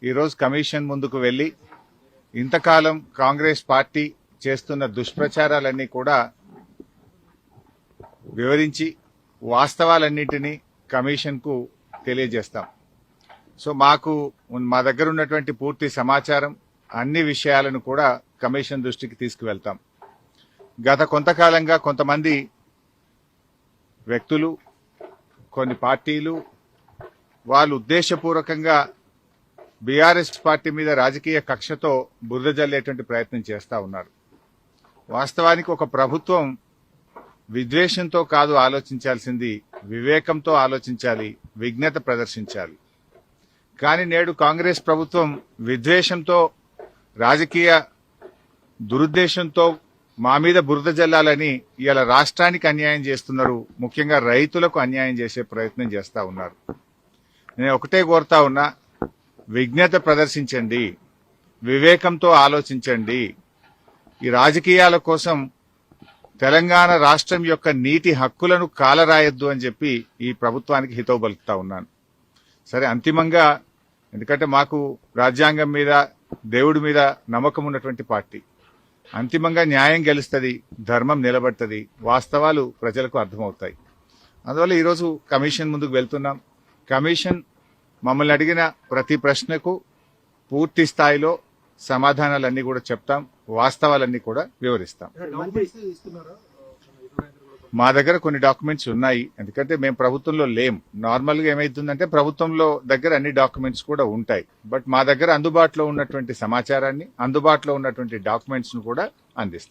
ఈరోజు కమిషన్ ముందుకు వెళ్లి ఇంతకాలం కాంగ్రెస్ పార్టీ చేస్తున్న దుష్ప్రచారాలన్నీ కూడా వివరించి వాస్తవాలన్నింటినీ కమిషన్కు తెలియజేస్తాం. సో మా దగ్గర ఉన్నటువంటి పూర్తి సమాచారం అన్ని విషయాలను కూడా కమిషన్ దృష్టికి తీసుకువెళ్తాం. గత కొంతకాలంగా కొంతమంది వ్యక్తులు, కొన్ని పార్టీలు వాళ్ళు ఉద్దేశపూర్వకంగా బీఆర్ఎస్ పార్టీ మీద రాజకీయ కక్షతో బురద జల్లేటువంటి ప్రయత్నం చేస్తా ఉన్నారు. వాస్తవానికి ఒక ప్రభుత్వం విద్వేషంతో కాదు ఆలోచించాల్సింది, వివేకంతో ఆలోచించాలి, విజ్ఞత ప్రదర్శించాలి. కానీ నేడు కాంగ్రెస్ ప్రభుత్వం విద్వేషంతో, రాజకీయ దురుద్దేశంతో మా మీద బురద జల్లాలని ఇవాళ రాష్ట్రానికి అన్యాయం చేస్తున్నారు. ముఖ్యంగా రైతులకు అన్యాయం చేసే ప్రయత్నం చేస్తా ఉన్నారు. నేను ఒకటే కోరుతా ఉన్నా, విజ్ఞత ప్రదర్శించండి, వివేకంతో ఆలోచించండి. ఈ రాజకీయాల కోసం తెలంగాణ రాష్ట్రం యొక్క నీటి హక్కులను కాలరాయొద్దు అని చెప్పి ఈ ప్రభుత్వానికి హితవు పలుకుతా ఉన్నాను. సరే, అంతిమంగా ఎందుకంటే మాకు రాజ్యాంగం మీద, దేవుడి మీద నమ్మకం ఉన్నటువంటి పార్టీ, అంతిమంగా న్యాయం గెలుస్తుంది, ధర్మం నిలబడుతుంది, వాస్తవాలు ప్రజలకు అర్థమవుతాయి. అందువల్ల ఈరోజు కమిషన్ ముందుకు వెళ్తున్నాం. కమిషన్ మమ్మల్ని అడిగిన ప్రతి ప్రశ్నకు పూర్తి స్థాయిలో సమాధానాలన్నీ కూడా చెప్తాం, వాస్తవాలన్నీ కూడా వివరిస్తాం. మా దగ్గర కొన్ని డాక్యుమెంట్స్ ఉన్నాయి, ఎందుకంటే మేము ప్రభుత్వంలో లేం. నార్మల్ గా ఏమైతుందంటే ప్రభుత్వంలో దగ్గర అన్ని డాక్యుమెంట్స్ కూడా ఉంటాయి. బట్ మా దగ్గర అందుబాటులో ఉన్నటువంటి సమాచారాన్ని, అందుబాటులో ఉన్నటువంటి డాక్యుమెంట్స్ ను కూడా అందిస్తాం.